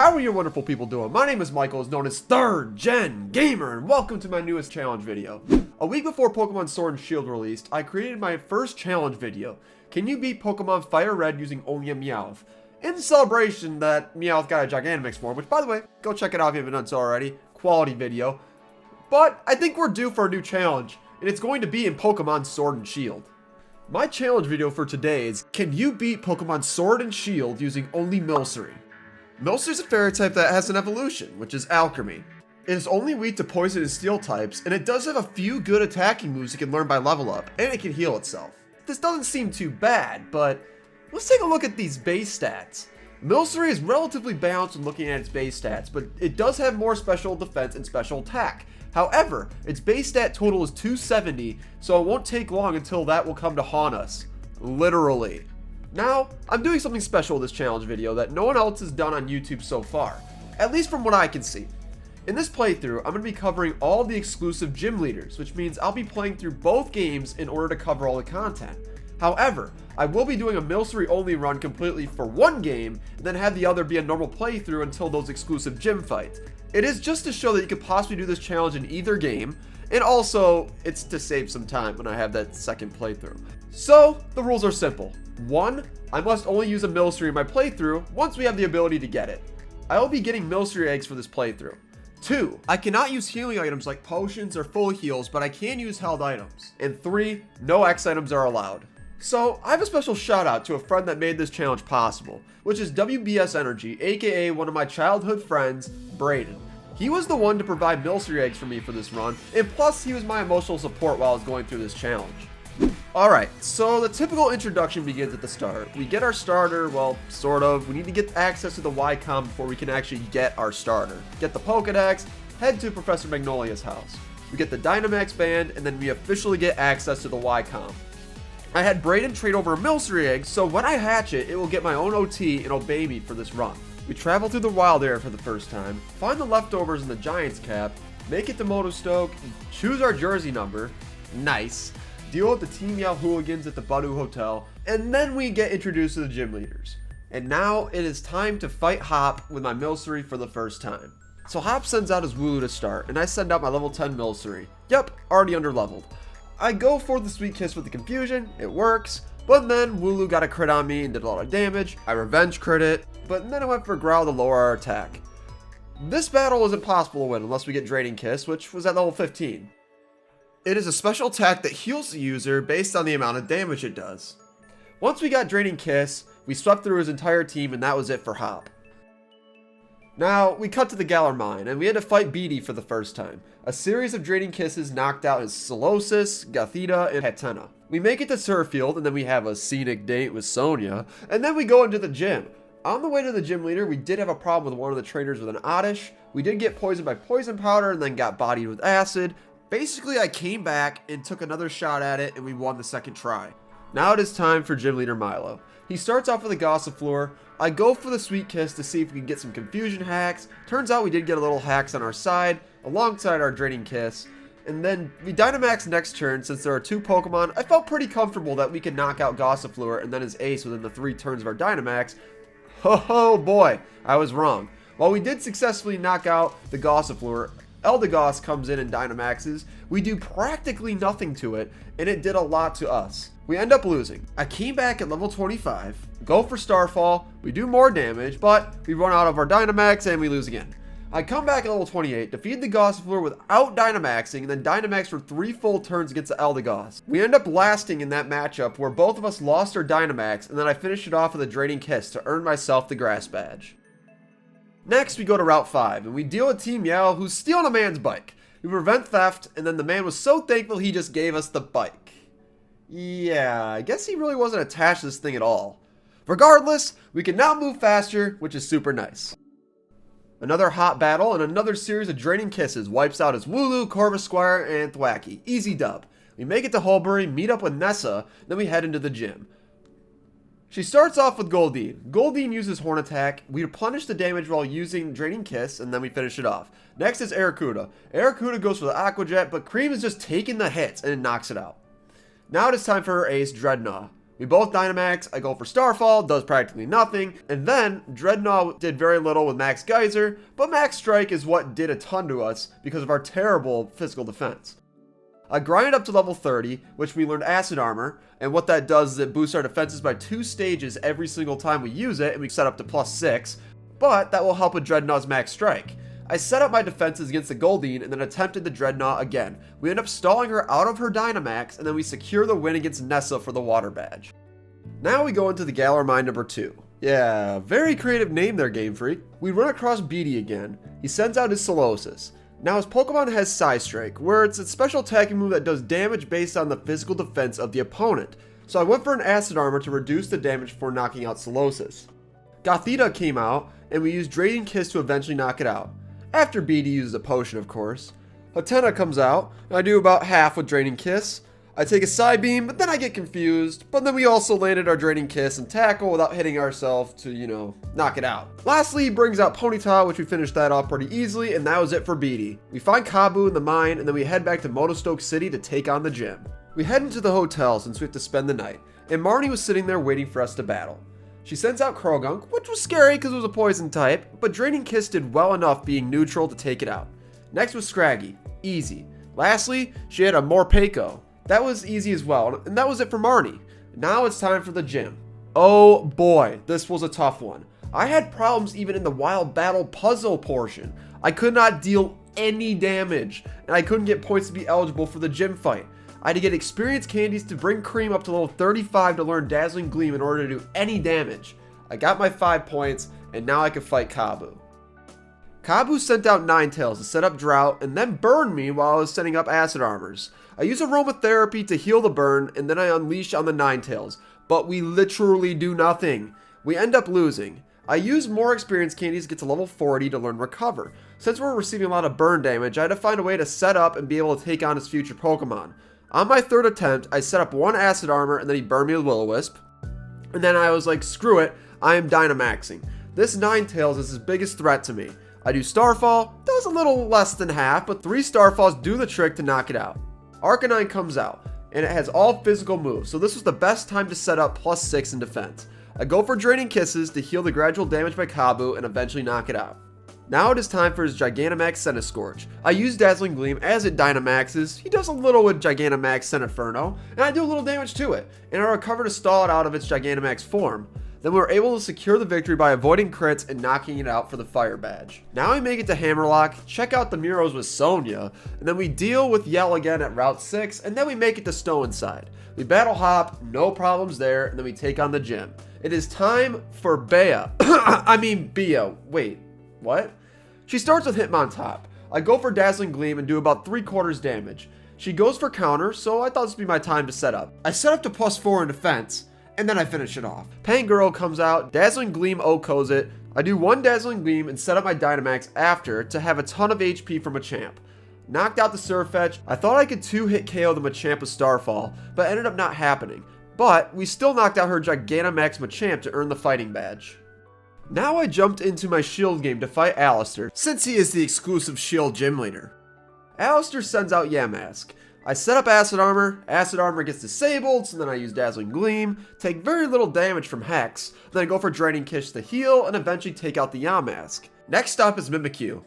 How are you wonderful people doing? My name is Michael, is known as ThirdGenGamer, and welcome to my newest challenge video. A week before Pokemon Sword and Shield released, I created my first challenge video. Can you beat Pokemon Fire Red using only a Meowth? In celebration that Meowth got a Gigantamax form, which by the way, go check it out if you haven't done so already. Quality video. But I think we're due for a new challenge, and it's going to be in Pokemon Sword and Shield. My challenge video for today is, can you beat Pokemon Sword and Shield using only Milcery? Milcery is a fairy type that has an evolution, which is Alchemy. It is only weak to poison and steel types, and it does have a few good attacking moves it can learn by level up, and it can heal itself. This doesn't seem too bad, but let's take a look at these base stats. Milcery is relatively balanced when looking at its base stats, but it does have more special defense and special attack. However, its base stat total is 270, so it won't take long until that will come to haunt us. Literally. Now, I'm doing something special with this challenge video that no one else has done on YouTube so far, at least from what I can see. In this playthrough, I'm going to be covering all the exclusive gym leaders, which means I'll be playing through both games in order to cover all the content. However, I will be doing a Milcery only run completely for one game, and then have the other be a normal playthrough until those exclusive gym fights. It is just to show that you could possibly do this challenge in either game, and also, it's to save some time when I have that second playthrough. So, the rules are simple. 1. I must only use a Milcery in my playthrough once we have the ability to get it. I will be getting Milcery eggs for this playthrough. 2. I cannot use healing items like potions or full heals, but I can use held items. And 3. No X items are allowed. So, I have a special shout out to a friend that made this challenge possible, which is WBS Energy, aka one of my childhood friends, Braden. He was the one to provide Milcery eggs for me for this run, and plus he was my emotional support while I was going through this challenge. Alright, so the typical introduction begins at the start. We get our starter, well, sort of. We need to get access to the Y-Com before we can actually get our starter. Get the Pokedex, head to Professor Magnolia's house. We get the Dynamax band, and then we officially get access to the Y-Com. I had Braden trade over a Milcery egg, so when I hatch it, it will get my own OT and obey me for this run. We travel through the wild area for the first time, find the leftovers in the Giant's Cap, make it to Motostoke, choose our jersey number, nice, deal with the Team Meow hooligans at the Badu Hotel, and then we get introduced to the gym leaders. And now it is time to fight Hop with my Milcery for the first time. So Hop sends out his Wooloo to start, and I send out my level 10 Milcery. Yep, already underleveled. I go for the Sweet Kiss with the confusion, it works, but then Wooloo got a crit on me and did a lot of damage. I revenge crit it, but then I went for Growl to lower our attack. This battle is impossible to win unless we get Draining Kiss, which was at level 15. It is a special attack that heals the user based on the amount of damage it does. Once we got Draining Kiss, we swept through his entire team and that was it for Hop. Now, we cut to the Galar Mine, and we had to fight Beatty for the first time. A series of Draining Kisses knocked out his Solosis, Gothita, and Hatena. We make it to Surffield, and then we have a scenic date with Sonia, and then we go into the gym. On the way to the gym leader, we did have a problem with one of the trainers with an Oddish. We did get poisoned by poison powder, and then got bodied with acid. Basically, I came back and took another shot at it, and we won the second try. Now it is time for Gym Leader Milo. He starts off with a Gossifleur. I go for the Sweet Kiss to see if we can get some confusion hacks. Turns out we did get a little hacks on our side, alongside our Draining Kiss. And then we Dynamax next turn. Since there are two Pokemon, I felt pretty comfortable that we could knock out Gossifleur and then his Ace within the 3 turns of our Dynamax. Oh boy, I was wrong. While we did successfully knock out the Gossifleur, Eldegoss comes in and Dynamaxes. We do practically nothing to it, and it did a lot to us. We end up losing. I came back at level 25, go for Starfall, we do more damage, but we run out of our Dynamax and we lose again. I come back at level 28, defeat the Gossifleur without Dynamaxing, and then Dynamax for 3 full turns against the Eldegoss. We end up lasting in that matchup where both of us lost our Dynamax, and then I finished it off with a Draining Kiss to earn myself the Grass Badge. Next, we go to Route 5, and we deal with Team Meow, who's stealing a man's bike. We prevent theft, and then the man was so thankful he just gave us the bike. Yeah, I guess he really wasn't attached to this thing at all. Regardless, we can now move faster, which is super nice. Another hot battle and another series of Draining Kisses wipes out his Wooloo, Corvisquire, and Thwackey. Easy dub. We make it to Hulbury, meet up with Nessa, then we head into the gym. She starts off with Goldeen. Goldeen uses Horn Attack. We replenish the damage while using Draining Kiss, and then we finish it off. Next is Arrokuda. Arrokuda goes for the Aqua Jet, but Cream is just taking the hits and it knocks it out. Now it is time for her ace, Dreadnought. We both Dynamax, I go for Starfall, does practically nothing, and then Dreadnought did very little with Max Geyser, but Max Strike is what did a ton to us because of our terrible physical defense. I grind up to level 30, which we learned Acid Armor, and what that does is it boosts our defenses by 2 stages every single time we use it, and we set up to +6, but that will help with Dreadnought's Max Strike. I set up my defenses against the Goldeen and then attempted the Dreadnought again. We end up stalling her out of her Dynamax, and then we secure the win against Nessa for the water badge. Now we go into the Galar Mine number 2. Yeah, very creative name there, Game Freak. We run across Beatty again. He sends out his Solosis. Now his Pokemon has Psy Strike, where it's a special attacking move that does damage based on the physical defense of the opponent. So I went for an Acid Armor to reduce the damage before knocking out Solosis. Gothita came out, and we used Draining Kiss to eventually knock it out. After Beatty uses a potion, of course. Hatena comes out, and I do about half with Draining Kiss. I take a Psybeam, but then I get confused. But then we also landed our Draining Kiss and Tackle without hitting ourselves to, knock it out. Lastly, he brings out Ponyta, which we finished that off pretty easily, and that was it for Beatty. We find Kabu in the mine, and then we head back to Motostoke City to take on the gym. We head into the hotel since we have to spend the night, and Marnie was sitting there waiting for us to battle. She sends out Krogunk, which was scary because it was a poison type, but Draining Kiss did well enough being neutral to take it out. Next was Scraggy, easy. Lastly, she had a Morpeko. That was easy as well, and that was it for Marnie. Now it's time for the gym. Oh boy, this was a tough one. I had problems even in the wild battle puzzle portion. I could not deal any damage, and I couldn't get points to be eligible for the gym fight. I had to get experience candies to bring Cream up to level 35 to learn Dazzling Gleam in order to do any damage. I got my 5 points, and now I can fight Kabu. Kabu sent out Ninetales to set up Drought, and then burned me while I was setting up Acid Armors. I use Aromatherapy to heal the burn, and then I unleash on the Ninetales, but we literally do nothing. We end up losing. I use more experience candies to get to level 40 to learn Recover. Since we're receiving a lot of burn damage, I had to find a way to set up and be able to take on his future Pokemon. On my 3rd attempt, I set up 1 Acid Armor, and then he burned me with Will-O-Wisp. And then I was like, screw it, I am Dynamaxing. This Ninetales is his biggest threat to me. I do Starfall, does a little less than half, but 3 Starfalls do the trick to knock it out. Arcanine comes out, and it has all physical moves, so this was the best time to set up +6 in defense. I go for Draining Kisses to heal the gradual damage by Kabu and eventually knock it out. Now it is time for his Gigantamax Centiskorch. I use Dazzling Gleam as it Dynamaxes. He does a little with Gigantamax Centinferno, and I do a little damage to it, and I recover to stall it out of its Gigantamax form. Then we were able to secure the victory by avoiding crits and knocking it out for the fire badge. Now we make it to Hammerlock, check out the Muros with Sonia, and then we deal with Yell again at Route 6, and then we make it to Stone'side. We battle Hop, no problems there, and then we take on the gym. It is time for Bea. Bea. Wait, what? She starts with Hitmontop. I go for Dazzling Gleam and do about 3/4 damage. She goes for counter, so I thought this would be my time to set up. I set up to +4 in defense, and then I finish it off. Pangoro comes out, Dazzling Gleam OHKOs it. I do 1 Dazzling Gleam and set up my Dynamax after to have a ton of HP from Machamp. Knocked out the Surfetch. I thought I could 2-hit KO the Machamp with Starfall, but ended up not happening. But we still knocked out her Gigantamax Machamp to earn the fighting badge. Now I jumped into my Shield game to fight Alistar, since he is the exclusive Shield gym leader. Alistar sends out Yamask. I set up Acid Armor gets disabled, so then I use Dazzling Gleam, take very little damage from Hex, then I go for Draining Kiss to heal, and eventually take out the Yamask. Next up is Mimikyu.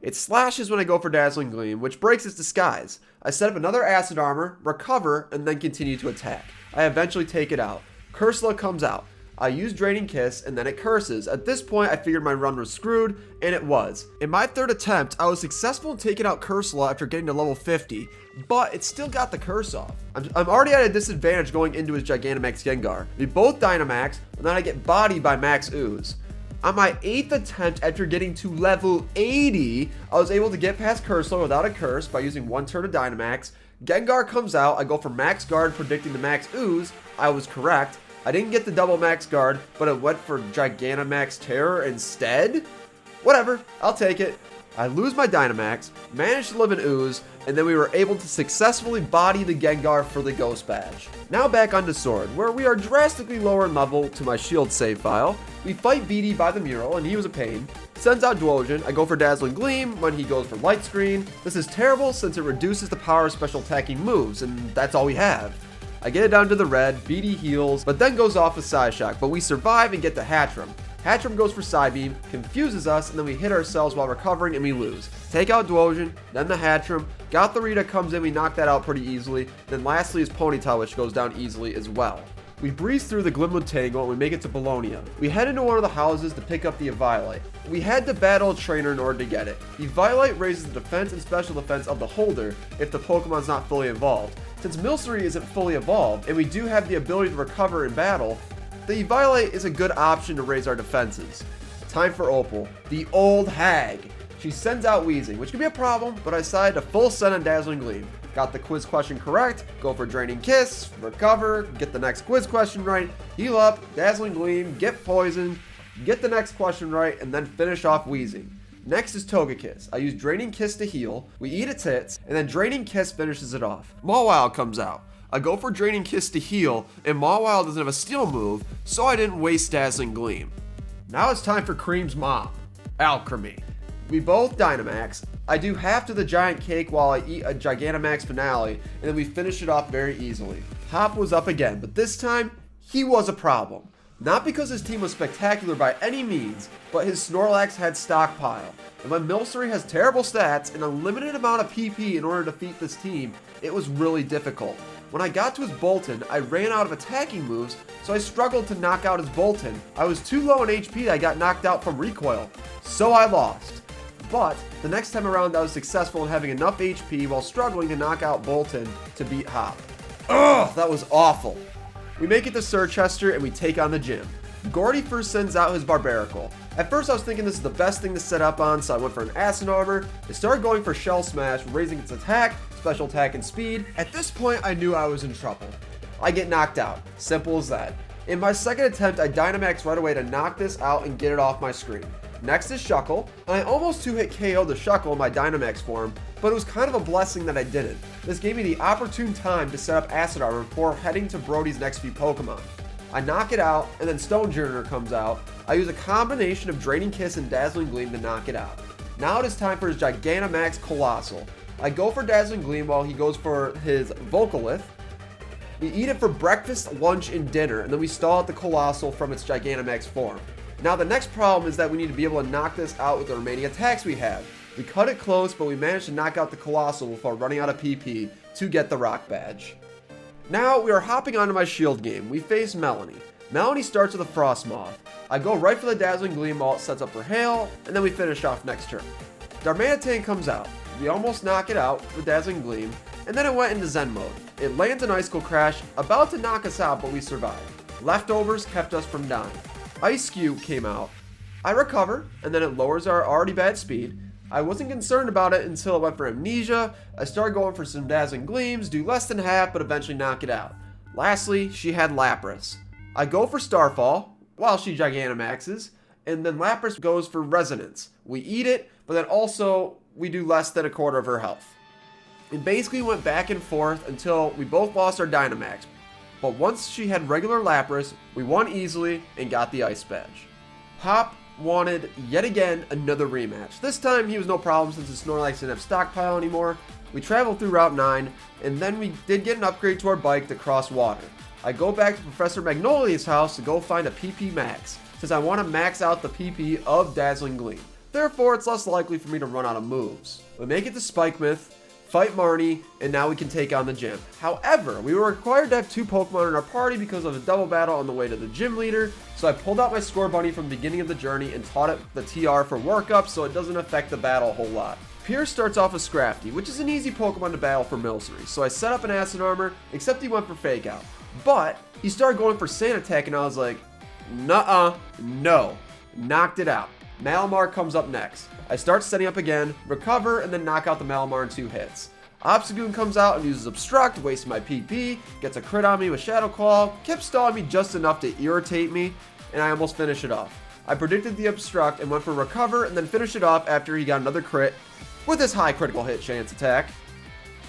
It slashes when I go for Dazzling Gleam, which breaks its disguise. I set up another Acid Armor, recover, and then continue to attack. I eventually take it out. Cursula comes out. I use Draining Kiss, and then it curses. At this point, I figured my run was screwed, and it was. In my 3rd attempt, I was successful in taking out Cursula after getting to level 50, but it still got the curse off. I'm already at a disadvantage going into his Gigantamax Gengar. We both Dynamax, and then I get bodied by Max Ooze. On my 8th attempt, after getting to level 80, I was able to get past Cursula without a curse by using 1 turn of Dynamax. Gengar comes out, I go for Max Guard, predicting the Max Ooze. I was correct. I didn't get the double Max Guard, but it went for Gigantamax Terror instead? Whatever, I'll take it. I lose my Dynamax, managed to live an Ooze, and then we were able to successfully body the Gengar for the Ghost Badge. Now back onto Sword, where we are drastically lower in level to my Shield save file. We fight Beatty by the mural, and he was a pain. Sends out Dwoshin. I go for Dazzling Gleam when he goes for Light Screen. This is terrible since it reduces the power of special attacking moves, and that's all we have. I get it down to the red, BD heals, but then goes off with Side Shock, but we survive and get the Hatchram. Hatchram goes for Side Beam, confuses us, and then we hit ourselves while recovering and we lose. Take out Dwosian, then the Hatchram. Gothorita comes in, we knock that out pretty easily. Then lastly is Ponyta, which goes down easily as well. We breeze through the Glimwood Tangle and we make it to Bologna. We head into one of the houses to pick up the Eviolite. We had to battle a trainer in order to get it. Eviolite raises the defense and special defense of the holder if the Pokemon's not fully evolved. Since Milcery isn't fully evolved, and we do have the ability to recover in battle, the Eviolite is a good option to raise our defenses. Time for Opal, the old hag. She sends out Wheezing, which can be a problem, but I decided to full send on Dazzling Gleam. Got the quiz question correct, go for Draining Kiss, recover, get the next quiz question right, heal up, Dazzling Gleam, get poisoned, get the next question right, and then finish off Wheezing. Next is Togekiss. I use Draining Kiss to heal, we eat its hits, and then Draining Kiss finishes it off. Mawile comes out. I go for Draining Kiss to heal, and Mawile doesn't have a steal move, so I didn't waste Dazzling Gleam. Now it's time for Cream's mom, Alchemy. We both Dynamax. I do half to the giant cake while I eat a Gigantamax finale, and then we finish it off very easily. Hop was up again, but this time, he was a problem. Not because his team was spectacular by any means, but his Snorlax had stockpile. And when Milcery has terrible stats and a limited amount of PP in order to defeat this team, it was really difficult. When I got to his Bolton, I ran out of attacking moves, so I struggled to knock out his Bolton. I was too low in HP that I got knocked out from recoil, so I lost. But the next time around I was successful in having enough HP while struggling to knock out Bolton to beat Hop. Ugh, that was awful. We make it to Sirchester and we take on the gym. Gordy first sends out his Barbaracle. At first I was thinking this is the best thing to set up on, so I went for an Acid Armor. It started going for Shell Smash, raising its attack, special attack, and speed. At this point I knew I was in trouble. I get knocked out. Simple as that. In my second attempt I Dynamax right away to knock this out and get it off my screen. Next is Shuckle, and I almost 2-hit KO'd the Shuckle in my Dynamax form, but it was kind of a blessing that I didn't. This gave me the opportune time to set up Acid Armor before heading to Brody's next few Pokemon. I knock it out, and then Stonejourner comes out. I use a combination of Draining Kiss and Dazzling Gleam to knock it out. Now it is time for his Gigantamax Colossal. I go for Dazzling Gleam while he goes for his Volcalith. We eat it for breakfast, lunch, and dinner, and then we stall out the Colossal from its Gigantamax form. Now the next problem is that we need to be able to knock this out with the remaining attacks we have. We cut it close, but we managed to knock out the Colossal before running out of PP to get the Rock Badge. Now we are hopping onto my Shield game. We face Melanie. Melanie starts with a Frostmoth. I go right for the Dazzling Gleam while it sets up for Hail, and then we finish off next turn. Darmanitan comes out. We almost knock it out with Dazzling Gleam, and then it went into Zen mode. It lands an Icicle Crash, about to knock us out, but we survived. Leftovers kept us from dying. Ice Cube came out. I recover, and then it lowers our already bad speed. I wasn't concerned about it until it went for Amnesia. I started going for some Dazzling Gleams, do less than half, but eventually knock it out. Lastly, she had Lapras. I go for Starfall, while she Gigantamaxes, and then Lapras goes for Resonance. We eat it, but then also we do less than a quarter of her health. It basically went back and forth until we both lost our Dynamax. But once she had regular Lapras, we won easily and got the Ice Badge. Hop wanted, yet again, another rematch. This time he was no problem since his Snorlax didn't have stockpile anymore. We traveled through Route 9, and then we did get an upgrade to our bike to cross water. I go back to Professor Magnolia's house to go find a PP max, since I want to max out the PP of Dazzling Gleam. Therefore, it's less likely for me to run out of moves. We make it to Spikemouth, fight Marnie, and now we can take on the gym. However, we were required to have 2 Pokemon in our party because of a double battle on the way to the gym leader, so I pulled out my Score Bunny from the beginning of the journey and taught it the TR for workup so it doesn't affect the battle a whole lot. Pierce starts off with Scrafty, which is an easy Pokemon to battle for Milcery, so I set up an Acid Armor, except he went for Fake Out. But he started going for Sand Attack and I was like, nuh-uh, no. Knocked it out. Malamar comes up next. I start setting up again, recover, and then knock out the Malamar in 2 hits. Obstagoon comes out and uses Obstruct, wasting my PP, gets a crit on me with Shadow Claw, kept stalling me just enough to irritate me, and I almost finish it off. I predicted the Obstruct and went for Recover and then finished it off after he got another crit with his high critical hit chance attack.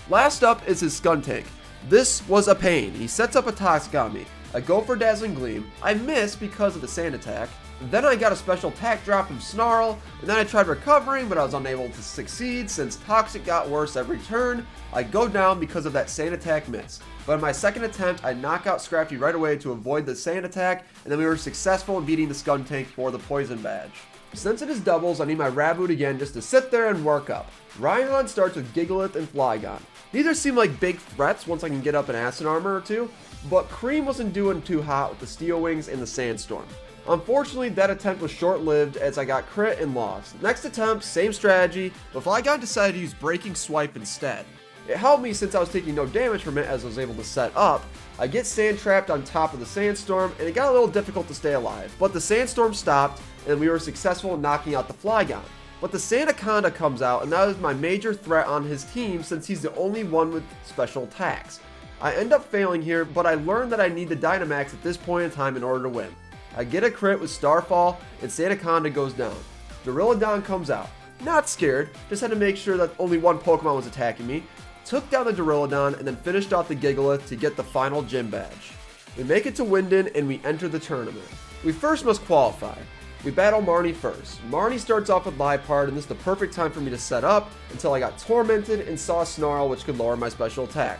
Last up is his Skuntank. This was a pain. He sets up a Toxic on me. I go for Dazzling Gleam. I miss because of the Sand Attack. Then I got a special attack drop from Snarl, and then I tried recovering, but I was unable to succeed since Toxic got worse every turn. I go down because of that sand attack miss. But in my second attempt, I knock out Scrafty right away to avoid the sand attack, and then we were successful in beating the Skuntank for the poison badge. Since it is doubles, I need my Raboot again just to sit there and work up. Rhyhorn starts with Gigalith and Flygon. Neither seem like big threats once I can get up an Acid Armor or two, but Cream wasn't doing too hot with the Steel Wings and the Sandstorm. Unfortunately, that attempt was short-lived as I got crit and lost. Next attempt, same strategy, but Flygon decided to use Breaking Swipe instead. It helped me since I was taking no damage from it as I was able to set up. I get sand trapped on top of the Sandstorm, and it got a little difficult to stay alive, but the Sandstorm stopped, and we were successful in knocking out the Flygon. But the Sandaconda comes out, and that is my major threat on his team since he's the only one with special attacks. I end up failing here, but I learned that I need the Dynamax at this point in time in order to win. I get a crit with Starfall, and Sandaconda goes down. Duraludon comes out. Not scared, just had to make sure that only one Pokemon was attacking me. Took down the Duraludon, and then finished off the Gigalith to get the final gym badge. We make it to Windin, and we enter the tournament. We first must qualify. We battle Marnie first. Marnie starts off with Liepard, and this is the perfect time for me to set up until I got tormented and saw Snarl, which could lower my special attack.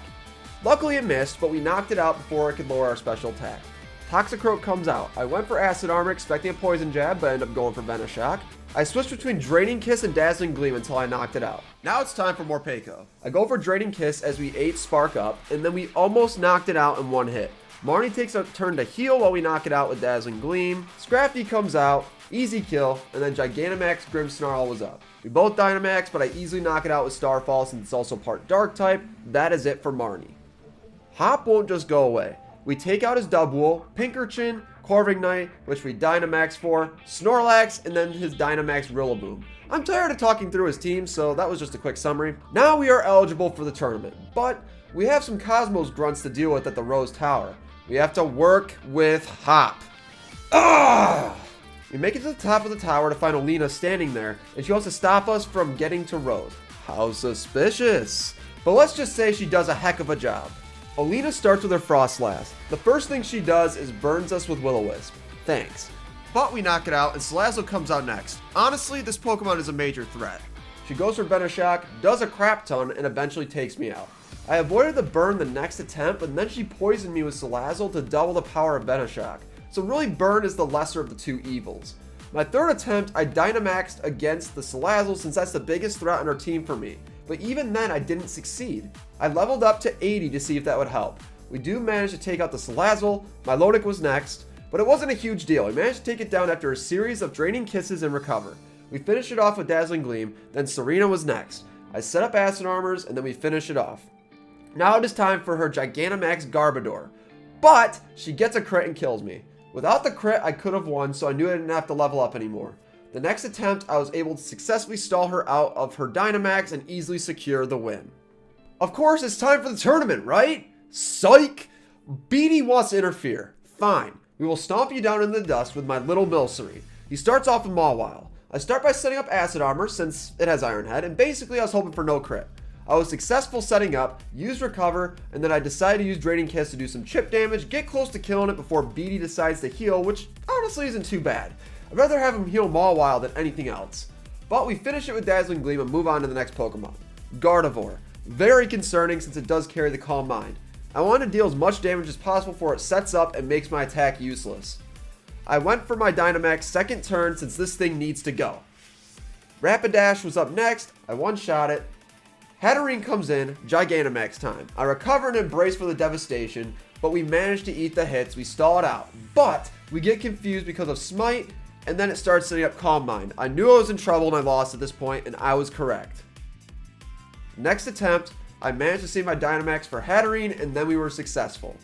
Luckily it missed, but we knocked it out before it could lower our special attack. Toxicroak comes out. I went for Acid Armor expecting a Poison Jab, but ended up going for Venoshock. I switched between Draining Kiss and Dazzling Gleam until I knocked it out. Now it's time for Morpeko. I go for Draining Kiss as we ate Spark Up, and then we almost knocked it out in one hit. Marnie takes a turn to heal while we knock it out with Dazzling Gleam. Scrafty comes out, easy kill, and then Gigantamax Grimmsnarl was up. We both Dynamax, but I easily knock it out with Starfall since it's also part Dark type. That is it for Marnie. Hop won't just go away. We take out his Dubwool, Pinkerchin, Corviknight, which we Dynamax for, Snorlax, and then his Dynamax Rillaboom. I'm tired of talking through his team, so that was just a quick summary. Now we are eligible for the tournament, but we have some Cosmos grunts to deal with at the Rose Tower. We have to work with Hop. Ugh! We make it to the top of the tower to find Alina standing there, and she wants to stop us from getting to Rose. How suspicious. But let's just say she does a heck of a job. Alina starts with her Frostlass. The first thing she does is burns us with Will-O-Wisp. Thanks. But we knock it out, and Salazzle comes out next. Honestly, this Pokemon is a major threat. She goes for Venoshock, does a crap ton, and eventually takes me out. I avoided the burn the next attempt, and then she poisoned me with Salazzle to double the power of Venoshock. So really, burn is the lesser of the two evils. My third attempt, I Dynamaxed against the Salazzle since that's the biggest threat on her team for me. But even then, I didn't succeed. I leveled up to 80 to see if that would help. We do manage to take out the Salazzle. My Milotic was next, but it wasn't a huge deal. We managed to take it down after a series of Draining Kisses and recover. We finished it off with Dazzling Gleam, then Serena was next. I set up Acid Armors, and then we finish it off. Now it is time for her Gigantamax Garbodor. But she gets a crit and kills me. Without the crit, I could have won, so I knew I didn't have to level up anymore. The next attempt, I was able to successfully stall her out of her Dynamax and easily secure the win. Of course, it's time for the tournament, right? Psych! Beatty wants to interfere. Fine. We will stomp you down in the dust with my little Milcery. He starts off with Mawile. I start by setting up Acid Armor since it has Iron Head, and basically I was hoping for no crit. I was successful setting up, used Recover, and then I decided to use Draining Kiss to do some chip damage, get close to killing it before Beatty decides to heal, which honestly isn't too bad. I'd rather have him heal Mawile than anything else. But we finish it with Dazzling Gleam and move on to the next Pokemon. Gardevoir. Very concerning since it does carry the Calm Mind. I want to deal as much damage as possible before it sets up and makes my attack useless. I went for my Dynamax second turn since this thing needs to go. Rapidash was up next. I one-shot it. Hatterene comes in, Gigantamax time. I recover and embrace for the devastation, but we manage to eat the hits. We stall it out, but we get confused because of Smite, and then it starts setting up Calm Mind. I knew I was in trouble and I lost at this point, and I was correct. Next attempt, I managed to save my Dynamax for Hatterene, and then we were successful.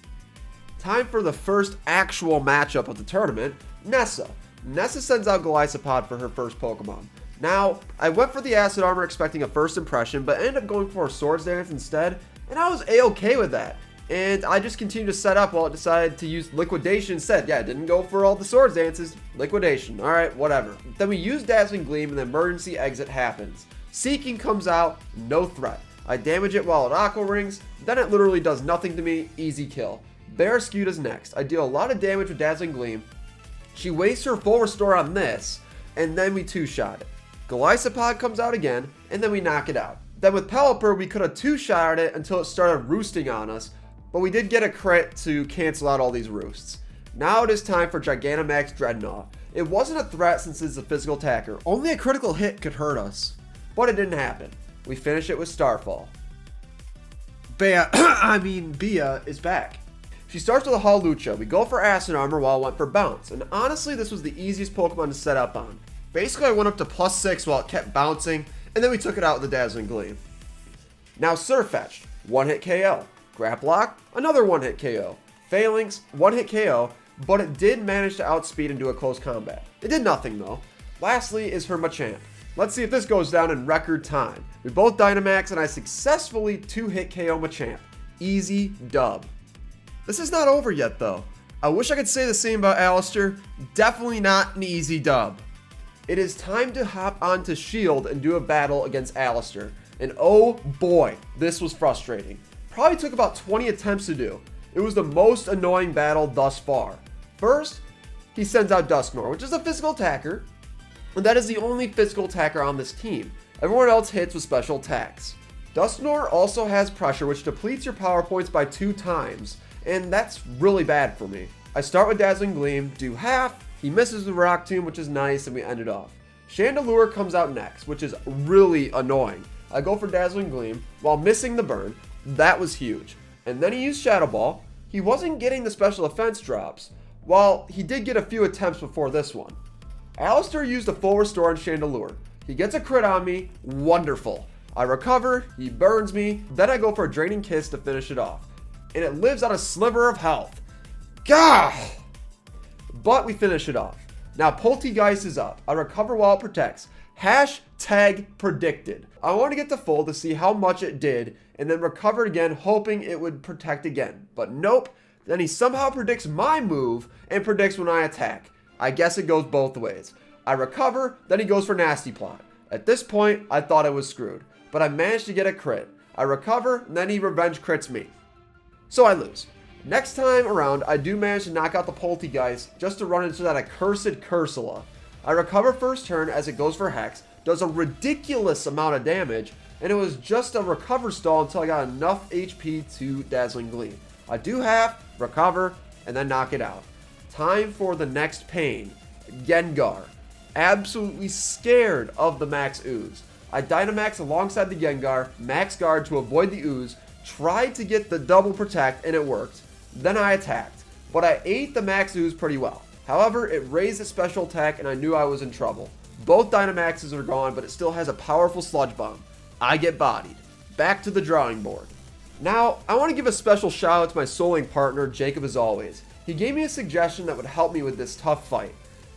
Time for the first actual matchup of the tournament, Nessa. Nessa sends out Golisopod for her first Pokemon. Now, I went for the Acid Armor expecting a first impression, but ended up going for a Swords Dance instead, and I was a-okay with that. And I just continued to set up while it decided to use Liquidation instead. Yeah, I didn't go for all the Swords Dances. Liquidation. Alright, whatever. Then we use Dazzling Gleam and the emergency exit happens. Seeking comes out, no threat. I damage it while it Aqua Rings, then it literally does nothing to me, easy kill. Barraskewda's next. I deal a lot of damage with Dazzling Gleam, She wastes her full restore on this, and then we two-shot it. Golisopod comes out again, and then we knock it out. Then with Pelipper, we could have two-shotted it until it started roosting on us, but we did get a crit to cancel out all these roosts. Now it is time for Gigantamax Dreadnought. It wasn't a threat since it's a physical attacker. Only a critical hit could hurt us, but it didn't happen. We finish it with Starfall. Bia is back. She starts with a Hawlucha. We go for Acid Armor while I went for Bounce. And honestly, this was the easiest Pokemon to set up on. Basically, I went up to +6 while it kept bouncing, and then we took it out with the Dazzling Gleam. Now Surfetched, one-hit KO. Grapplock, another one-hit KO. Phalanx, one-hit KO, but it did manage to outspeed and do a close combat. It did nothing though. Lastly is her Machamp. Let's see if this goes down in record time. We both Dynamax and I successfully 2-hit KO Machamp. Easy dub. This is not over yet though. I wish I could say the same about Alistar. Definitely not an easy dub. It is time to hop onto Shield and do a battle against Alistar. And oh boy, this was frustrating. Probably took about 20 attempts to do. It was the most annoying battle thus far. First, he sends out Dusknoir, which is a physical attacker. And that is the only physical attacker on this team. Everyone else hits with special attacks. Dusknoir also has Pressure, which depletes your power points by 2 times. And that's really bad for me. I start with Dazzling Gleam, do half, he misses the Rock Tomb, which is nice, and we end it off. Chandelure comes out next, which is really annoying. I go for Dazzling Gleam, while missing the burn. That was huge. And then he used Shadow Ball. He wasn't getting the special defense drops, while he did get a few attempts before this one. Alistar used a full restore on Chandelure. He gets a crit on me, wonderful. I recover, he burns me, then I go for a Draining Kiss to finish it off. And it lives on a sliver of health. Gah! But we finish it off. Now Poltegeist is up. I recover while it protects. Hashtag predicted. I want to get to full to see how much it did and then recover again, hoping it would protect again. But nope. Then he somehow predicts my move and predicts when I attack. I guess it goes both ways. I recover, then he goes for Nasty Plot. At this point, I thought I was screwed, but I managed to get a crit. I recover, and then he revenge crits me. So I lose. Next time around, I do manage to knock out the Poltegeist just to run into that accursed Cursula. I recover first turn as it goes for Hex, does a ridiculous amount of damage, and it was just a recover stall until I got enough HP to Dazzling Gleam. I do half, recover, and then knock it out. Time for the next pain. Gengar. Absolutely scared of the Max Ooze. I Dynamax alongside the Gengar, Max Guard to avoid the Ooze, tried to get the double protect, and it worked. Then I attacked, but I ate the Max Ooze pretty well. However, it raised its special attack and I knew I was in trouble. Both Dynamaxes are gone, but it still has a powerful Sludge Bomb. I get bodied. Back to the drawing board. Now, I want to give a special shout out to my Soul Link partner, Jacob as always. He gave me a suggestion that would help me with this tough fight.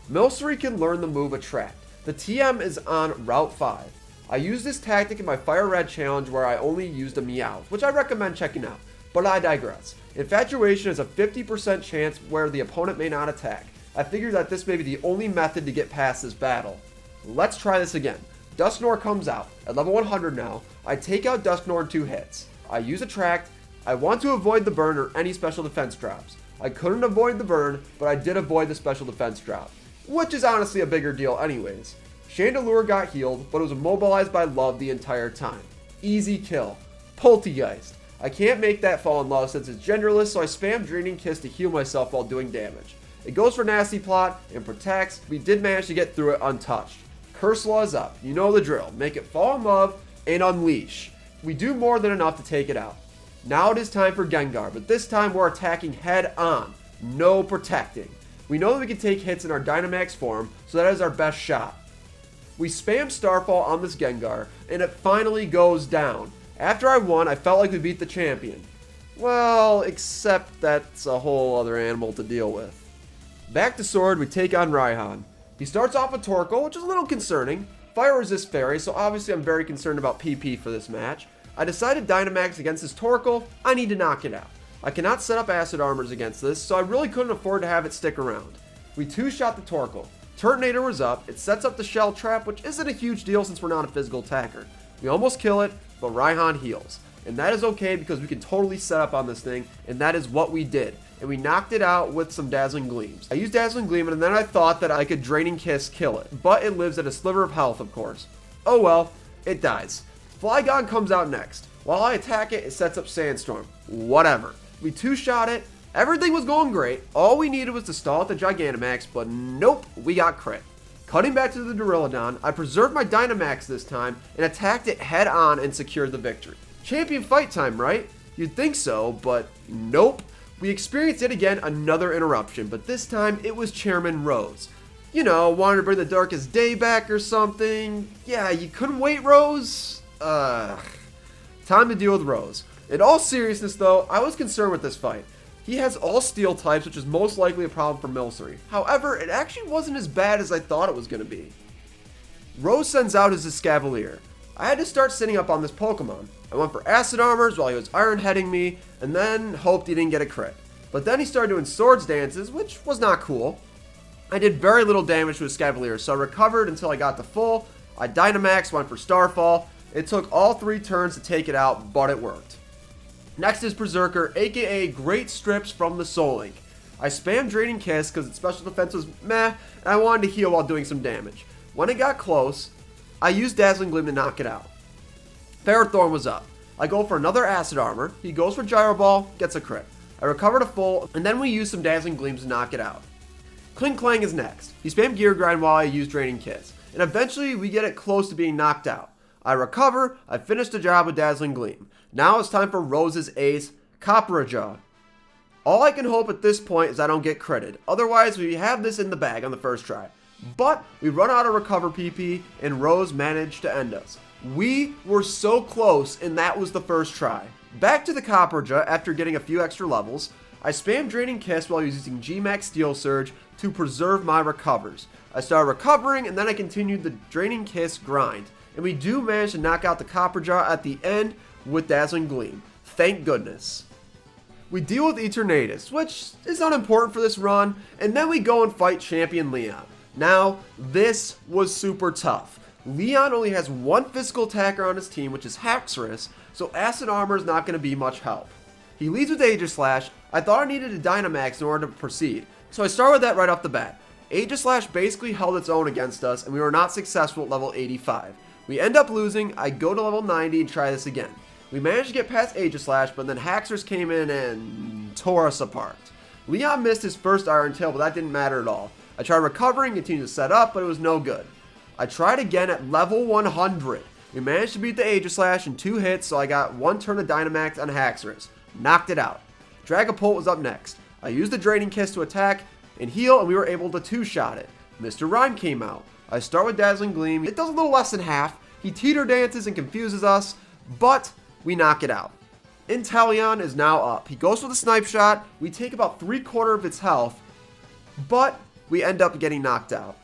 Milcery can learn the move Attract. The TM is on Route 5. I used this tactic in my Fire Red challenge where I only used a Meowth, which I recommend checking out. But I digress. Infatuation is a 50% chance where the opponent may not attack. I figured that this may be the only method to get past this battle. Let's try this again. Dusknoir comes out. At level 100 now, I take out Dusknoir in 2 hits. I use Attract. I want to avoid the burn or any special defense drops. I couldn't avoid the burn, but I did avoid the special defense drop, which is honestly a bigger deal anyways. Chandelure got healed, but it was immobilized by love the entire time. Easy kill. Poltegeist. I can't make that fall in love since it's genderless, so I spam Draining Kiss to heal myself while doing damage. It goes for Nasty Plot and protects. We did manage to get through it untouched. Cursula is up. You know the drill. Make it fall in love and unleash. We do more than enough to take it out. Now it is time for Gengar, but this time we're attacking head on. No protecting. We know that we can take hits in our Dynamax form, so that is our best shot. We spam Starfall on this Gengar, and it finally goes down. After I won, I felt like we beat the champion. Well, except that's a whole other animal to deal with. Back to Sword, we take on Raihan. He starts off with Torkoal, which is a little concerning. Fire Resist Fairy, so obviously I'm very concerned about PP for this match. I decided Dynamax against this Torkoal. I need to knock it out. I cannot set up Acid Armors against this, so I really couldn't afford to have it stick around. We two-shot the Torkoal. Turtonator was up. It sets up the Shell Trap, which isn't a huge deal since we're not a physical attacker. We almost kill it, but Raihan heals. And that is okay because we can totally set up on this thing, and that is what we did. and we knocked it out with some Dazzling Gleams. I used Dazzling Gleam, and then I thought that I could Draining Kiss kill it, but it lives at a sliver of health, of course. Oh well, it dies. Flygon comes out next. While I attack it, it sets up Sandstorm. Whatever. We two-shot it. Everything was going great. All we needed was to stall at the Gigantamax, but nope, we got crit. Cutting back to the Duraludon, I preserved my Dynamax this time and attacked it head on and secured the victory. Champion fight time, right? You'd think so, but nope. We experienced yet again another interruption, but this time it was Chairman Rose. You know, wanted to bring the darkest day back or something. Yeah, you couldn't wait, Rose? Time to deal with Rose. In all seriousness though, I was concerned with this fight. He has all steel types, which is most likely a problem for Milcery. However, it actually wasn't as bad as I thought it was going to be. Rose sends out his Escavalier. I had to start sitting up on this Pokemon. I went for Acid Armors while he was Iron Heading me, and then hoped he didn't get a crit. But then he started doing Swords Dances, which was not cool. I did very little damage to Escavalier, so I recovered until I got to full. I Dynamax, went for Starfall. It took all 3 turns to take it out, but it worked. Next is Berserker, aka Great Strips from the Soul Link. I spammed Draining Kiss because its special defense was meh, and I wanted to heal while doing some damage. When it got close, I used Dazzling Gleam to knock it out. Ferrothorn was up. I go for another Acid Armor, he goes for Gyro Ball, gets a crit. I recover to full, and then we use some Dazzling Gleams to knock it out. Kling Klang is next. He spammed Gear Grind while I used Draining Kiss, and eventually we get it close to being knocked out. I recover, I finish the job with Dazzling Gleam. Now it's time for Rose's ace, Copperajah. All I can hope at this point is I don't get critted, otherwise we have this in the bag on the first try. But we run out of Recover PP and Rose managed to end us. We were so close and that was the first try. Back to the Copperajah after getting a few extra levels. I spammed Draining Kiss while using G-Max Steel Surge to preserve my recovers. I started recovering and then I continued the Draining Kiss grind. And we do manage to knock out the Copperajah at the end with Dazzling Gleam. Thank goodness. We deal with Eternatus, which is unimportant for this run, and then we go and fight Champion Leon. Now, this was super tough. Leon only has one physical attacker on his team, which is Haxorus, so Acid Armor is not going to be much help. He leads with Aegislash. I thought I needed a Dynamax in order to proceed, so I started with that right off the bat. Aegislash basically held its own against us, and we were not successful at level 85. We end up losing. I go to level 90 and try this again. We managed to get past Aegislash, but then Haxorus came in and tore us apart. Leon missed his first Iron Tail, but that didn't matter at all. I tried recovering, continued to set up, but it was no good. I tried again at level 100. We managed to beat the Aegislash in 2 hits, so I got 1 turn of Dynamax on Haxorus. Knocked it out. Dragapult was up next. I used the Draining Kiss to attack and heal, and we were able to 2-shot it. Mr. Rhyme came out. I start with Dazzling Gleam. It does a little less than half. He teeter dances and confuses us, but we knock it out. Inteleon is now up. He goes for the Snipe Shot. We take about 3/4 of its health, but we end up getting knocked out.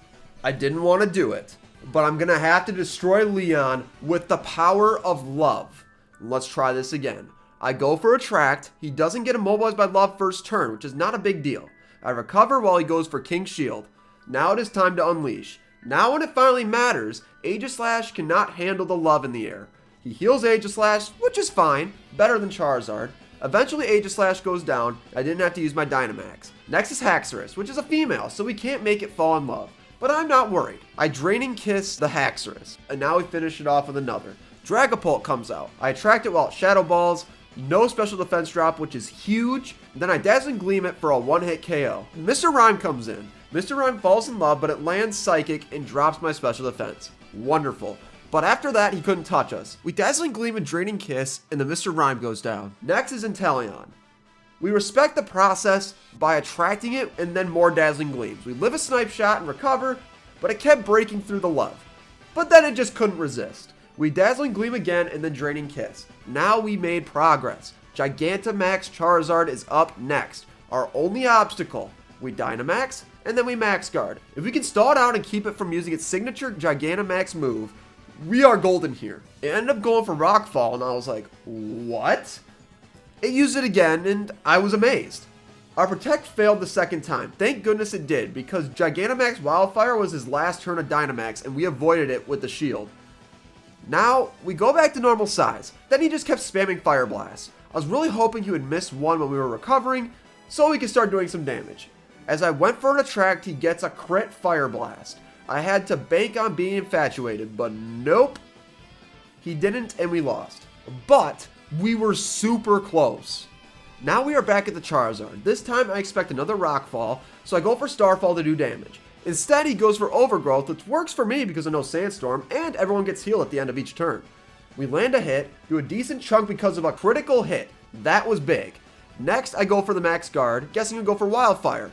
I didn't want to do it, but I'm going to have to destroy Leon with the power of love. Let's try this again. I go for Attract. He doesn't get immobilized by love first turn, which is not a big deal. I recover while he goes for King's Shield. Now it is time to unleash. Now when it finally matters, Aegislash cannot handle the love in the air. He heals Aegislash, which is fine, better than Charizard. Eventually Aegislash goes down, I didn't have to use my Dynamax. Next is Haxorus, which is a female, so we can't make it fall in love. But I'm not worried. I Draining Kiss the Haxorus, and now we finish it off with another. Dragapult comes out. I attract it while it Shadow Balls, no special defense drop, which is huge. Then I Dazzling Gleam it for a 1-hit KO. Mr. Rhyme comes in. Mr. Rhyme falls in love, but it lands Psychic and drops my special defense. Wonderful. But after that, he couldn't touch us. We Dazzling Gleam and Draining Kiss, and the Mr. Rhyme goes down. Next is Inteleon. We respect the process by attracting it and then more Dazzling Gleams. We live a Snipe Shot and recover, but it kept breaking through the love. But then it just couldn't resist. We Dazzling Gleam again and then Draining Kiss. Now we made progress. Gigantamax Charizard is up next. Our only obstacle. We Dynamax and then we Max Guard. If we can stall it out and keep it from using its signature Gigantamax move, we are golden here. It ended up going for Rockfall and I was like, what? It used it again and I was amazed. Our Protect failed the second time. Thank goodness it did, because Gigantamax Wildfire was his last turn of Dynamax and we avoided it with the shield. Now, we go back to normal size. Then he just kept spamming Fire Blast. I was really hoping he would miss one when we were recovering, so he can start doing some damage. As I went for an attract, he gets a crit Fire Blast. I had to bank on being infatuated, but nope. He didn't, and we lost. But we were super close. Now we are back at the Charizard. This time I expect another Rock Fall, so I go for Starfall to do damage. Instead, he goes for Overgrowth, which works for me because of no Sandstorm, and everyone gets healed at the end of each turn. We land a hit, do a decent chunk because of a critical hit. That was big. Next, I go for the Max Guard, guessing he'll go for Wildfire.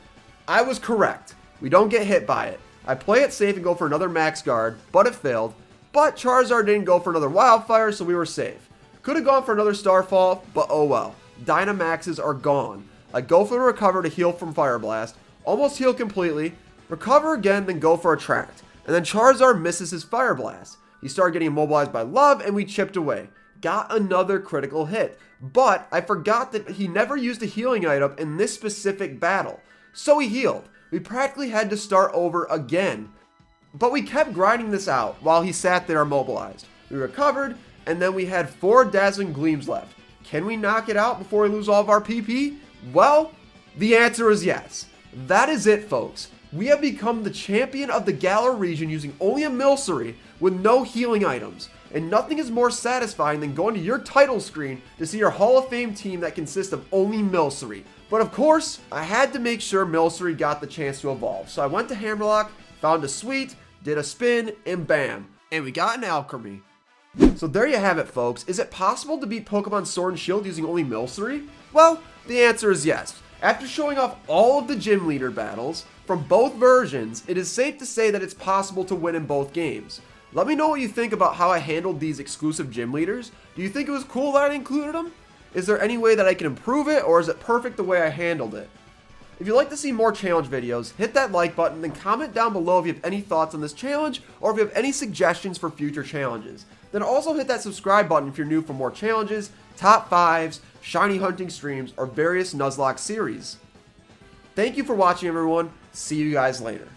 I was correct. We don't get hit by it. I play it safe and go for another Max Guard, but it failed. But Charizard didn't go for another Wildfire, so we were safe. Could have gone for another Starfall, but oh well. Dynamaxes are gone. I go for the Recover to heal from Fire Blast, almost heal completely, recover again, then go for Attract. And then Charizard misses his Fire Blast. He started getting immobilized by Love, and we chipped away. Got another critical hit. But I forgot that he never used a healing item in this specific battle. So he healed. We practically had to start over again. But we kept grinding this out while he sat there immobilized. We recovered, and then we had 4 Dazzling Gleams left. Can we knock it out before we lose all of our PP? Well, the answer is yes. That is it, folks. We have become the champion of the Galar region using only a Milcery with no healing items. And nothing is more satisfying than going to your title screen to see your Hall of Fame team that consists of only Milcery. But of course, I had to make sure Milcery got the chance to evolve. So I went to Hammerlock, found a Sweet, did a spin, and bam. And we got an Alchemy. So there you have it, folks. Is it possible to beat Pokemon Sword and Shield using only Milcery? Well, the answer is yes. After showing off all of the gym leader battles from both versions, it is safe to say that it's possible to win in both games. Let me know what you think about how I handled these exclusive gym leaders. Do you think it was cool that I included them? Is there any way that I can improve it, or is it perfect the way I handled it? If you'd like to see more challenge videos, hit that like button, then comment down below if you have any thoughts on this challenge, or if you have any suggestions for future challenges. Then also hit that subscribe button if you're new for more challenges, top 5s, shiny hunting streams, or various Nuzlocke series. Thank you for watching, everyone. See you guys later.